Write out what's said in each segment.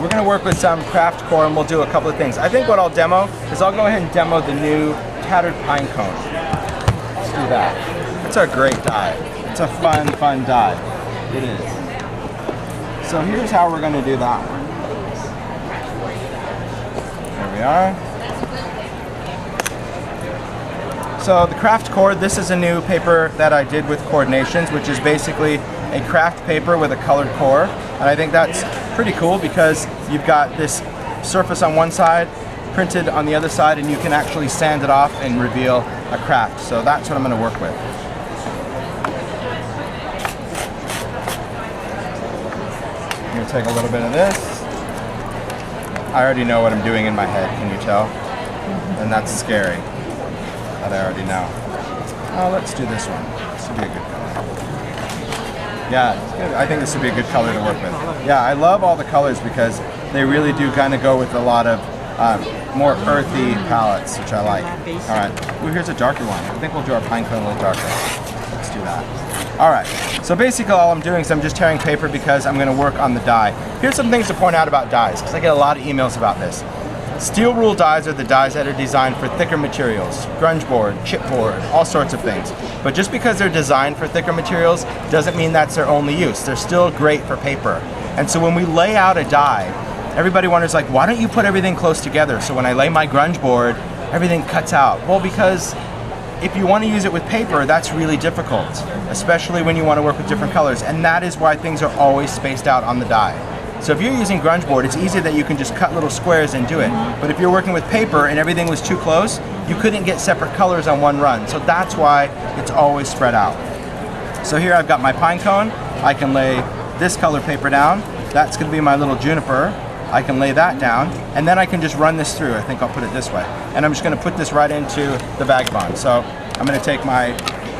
we're gonna work with some Kraft-Core and we'll do a couple of things. I think what I'll demo is I'll go ahead and demo the new Tattered Pine Cone. Let's do that. It's a great die. It's a fun die. It is. So here's how we're gonna do that one. There we are. So the Kraft-Core, this is a new paper that I did with Coordinations, which is basically a craft paper with a colored core. And I think that's pretty cool because you've got this surface on one side, printed on the other side, and you can actually sand it off and reveal a craft. So that's what I'm going to work with. I'm going to take a little bit of this. I already know what I'm doing in my head, can you tell? And that's scary. That I already know. Oh, let's do this one. This would be a good color. Yeah, it's good. I think this would be a good color to work with. Yeah, I love all the colors because they really do kind of go with a lot of more earthy palettes, which I like. All right. Ooh, here's a darker one. I think we'll do our pine cone a little darker. Let's do that. All right. So basically all I'm doing is I'm just tearing paper because I'm going to work on the die. Here's some things to point out about dies because I get a lot of emails about this. Steel rule dies are the dies that are designed for thicker materials, grunge board, chipboard, all sorts of things. But just because they're designed for thicker materials doesn't mean that's their only use. They're still great for paper. And so when we lay out a die, everybody wonders like, why don't you put everything close together? So when I lay my grunge board, everything cuts out. Well, because if you want to use it with paper, that's really difficult, especially when you want to work with different colors. And that is why things are always spaced out on the die. So if you're using grunge board, it's easy that you can just cut little squares and do it. But if you're working with paper and everything was too close, you couldn't get separate colors on one run. So that's why it's always spread out. So here I've got my pine cone. I can lay this color paper down. That's going to be my little juniper. I can lay that down, and then I can just run this through. I think I'll put it this way. And I'm just going to put this right into the vagabond. So I'm going to take my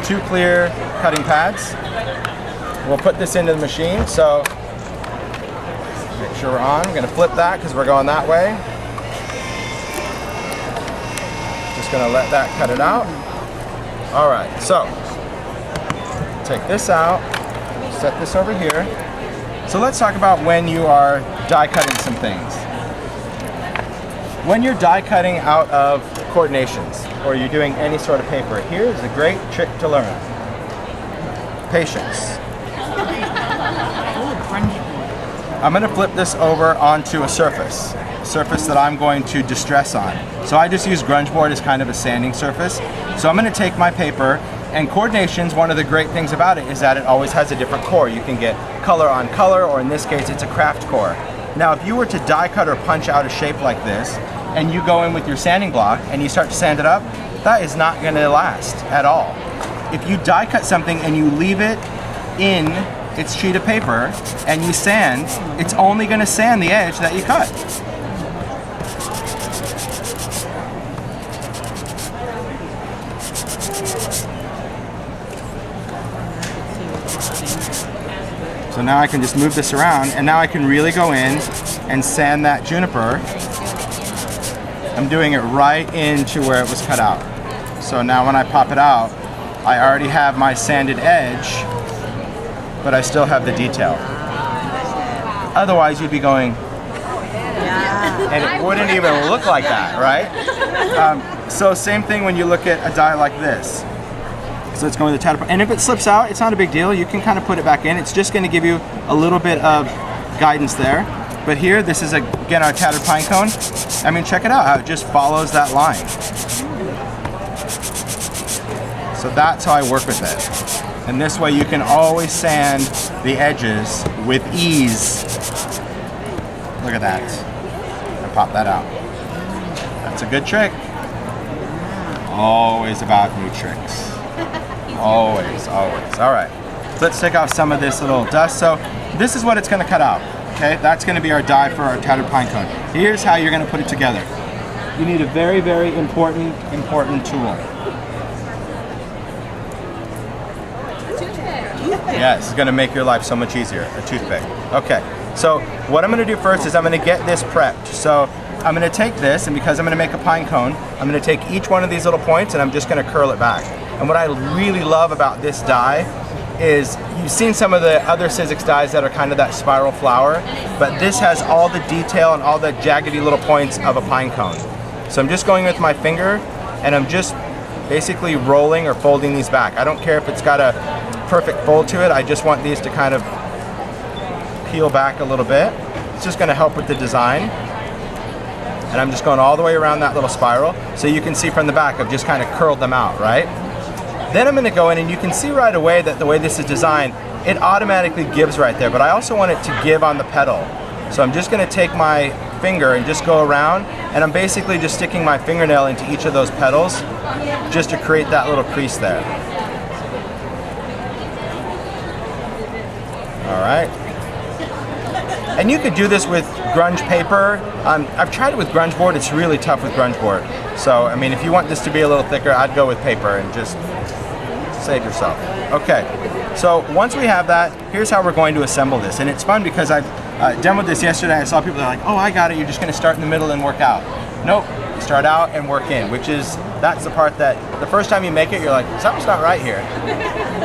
2 clear cutting pads. We'll put this into the machine. So make sure we're on. I'm going to flip that because we're going that way. Just going to let that cut it out. All right, so take this out, set this over here. So let's talk about when you are die cutting some things. When you're die cutting out of Coordinations or you're doing any sort of paper, here's a great trick to learn. Patience. I'm going to flip this over onto a surface that I'm going to distress on. So I just use grunge board as kind of a sanding surface. So I'm going to take my paper, and Coordinations, one of the great things about it is that it always has a different core. You can get color on color, or in this case it's a Kraft-Core. Now if you were to die cut or punch out a shape like this, and you go in with your sanding block and you start to sand it up, that is not going to last at all. If you die cut something and you leave it in its sheet of paper and you sand, it's only going to sand the edge that you cut. So now I can just move this around, and now I can really go in and sand that juniper. I'm doing it right into where it was cut out. So now when I pop it out, I already have my sanded edge, but I still have the detail. Otherwise you'd be going, and it wouldn't even look like that, right? So same thing when you look at a die like this. So it's going to the tattered pine, and if it slips out, it's not a big deal. You can kind of put it back in. It's just going to give you a little bit of guidance there. But here, this is again our tattered pine cone. I mean, check it out how it just follows that line. So that's how I work with it. And this way you can always sand the edges with ease. Look at that. And pop that out. That's a good trick. Always about new tricks. Always, always. All right, so let's take off some of this little dust. So this is what it's going to cut out. Okay, that's going to be our die for our tattered pine cone. Here's how you're going to put it together. You need a very, very important tool. Yes, it's going to make your life so much easier. A toothpick. Okay, so what I'm going to do first is I'm going to get this prepped. So I'm going to take this, and because I'm going to make a pine cone, I'm going to take each one of these little points and I'm just going to curl it back. And what I really love about this die is, you've seen some of the other Sizzix dies that are kind of that spiral flower, but this has all the detail and all the jaggedy little points of a pine cone. So I'm just going with my finger and I'm just basically rolling or folding these back. I don't care if it's got a perfect fold to it, I just want these to kind of peel back a little bit. It's just going to help with the design. And I'm just going all the way around that little spiral. So you can see from the back, I've just kind of curled them out, right? Then I'm going to go in and you can see right away that the way this is designed, it automatically gives right there, but I also want it to give on the pedal. So I'm just going to take my finger and just go around, and I'm basically just sticking my fingernail into each of those pedals just to create that little crease there. All right. And you could do this with grunge paper. I've tried it with grunge board. It's really tough with grunge board. So, I mean, if you want this to be a little thicker, I'd go with paper and just save yourself. Okay, so once we have that, here's how we're going to assemble this. And it's fun because I've demoed this yesterday. I saw people that are like, oh, I got it. You're just going to start in the middle and work out. Nope, start out and work in, that's the part that the first time you make it, you're like, something's not right here.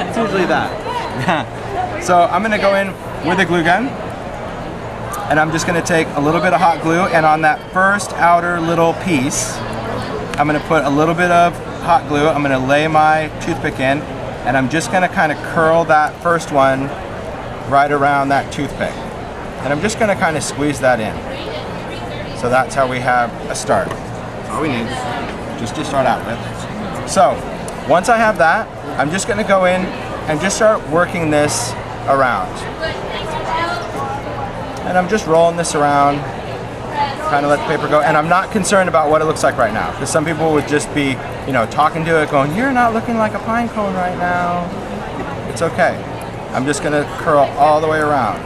It's usually that. So I'm going to go in with a glue gun. And I'm just going to take a little bit of hot glue, and on that first outer little piece, I'm going to put a little bit of hot glue. I'm going to lay my toothpick in, and I'm just going to kind of curl that first one right around that toothpick. And I'm just going to kind of squeeze that in. So that's how we have a start. That's all we need, just to start out with. So once I have that, I'm just going to go in and just start working this around. And I'm just rolling this around, kind of let the paper go. And I'm not concerned about what it looks like right now, because some people would just be, you know, talking to it, going, you're not looking like a pine cone right now. It's okay. I'm just gonna curl all the way around.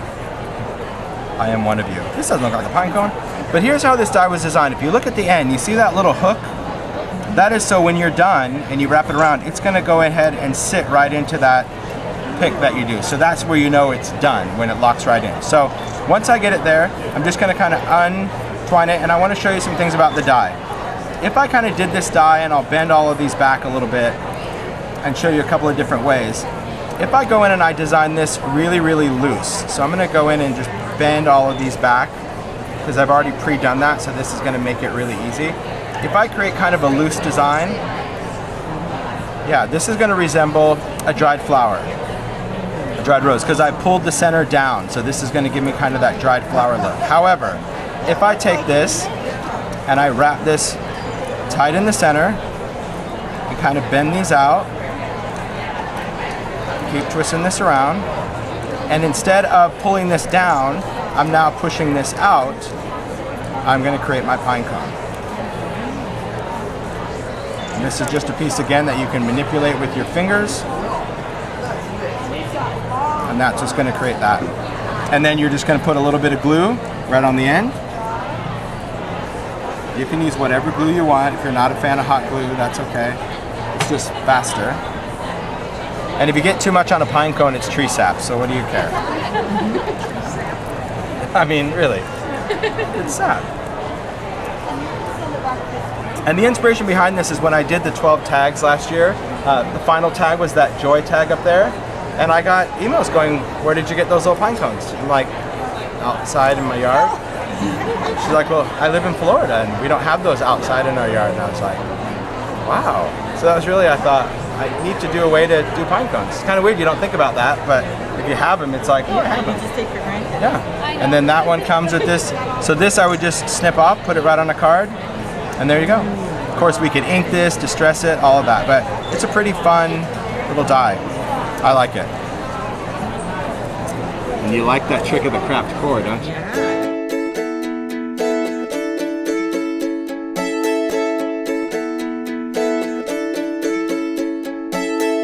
I am one of you. This doesn't look like a pine cone. But here's how this die was designed. If you look at the end, you see that little hook? That is so when you're done and you wrap it around, it's gonna go ahead and sit right into that pick that you do. So that's where you know it's done, when it locks right in. So once I get it there, I'm just going to kind of untwine it, and I want to show you some things about the die. If I kind of did this die, and I'll bend all of these back a little bit and show you a couple of different ways. If I go in and I design this really, really loose, so I'm going to go in and just bend all of these back, because I've already pre-done that, so this is going to make it really easy. If I create kind of a loose design, yeah, this is going to resemble a dried flower. Dried rose, because I pulled the center down, so this is going to give me kind of that dried flower look. However, if I take this and I wrap this tight in the center and kind of bend these out, keep twisting this around, and instead of pulling this down, I'm now pushing this out, I'm going to create my pine cone. And this is just a piece again that you can manipulate with your fingers. And that's just going to create that. And then you're just going to put a little bit of glue right on the end. You can use whatever glue you want. If you're not a fan of hot glue, that's okay. It's just faster. And if you get too much on a pine cone, it's tree sap, so what do you care? I mean, really, it's sap. And the inspiration behind this is when I did the 12 tags last year, the final tag was that joy tag up there. And I got emails going, where did you get those little pine cones? I'm like, outside in my yard. She's like, well, I live in Florida and we don't have those outside in our yard. And I was like, wow. So that was really, I thought, I need to do a way to do pine cones. It's kind of weird, you don't think about that, but if you have them, it's like, oh, I have them. You just take for granted. Yeah. And then that one comes with this. So this I would just snip off, put it right on a card, and there you go. Of course, we could ink this, distress it, all of that, but it's a pretty fun little die. I like it. And you like that trick of the Kraft-Core, don't you? Yeah.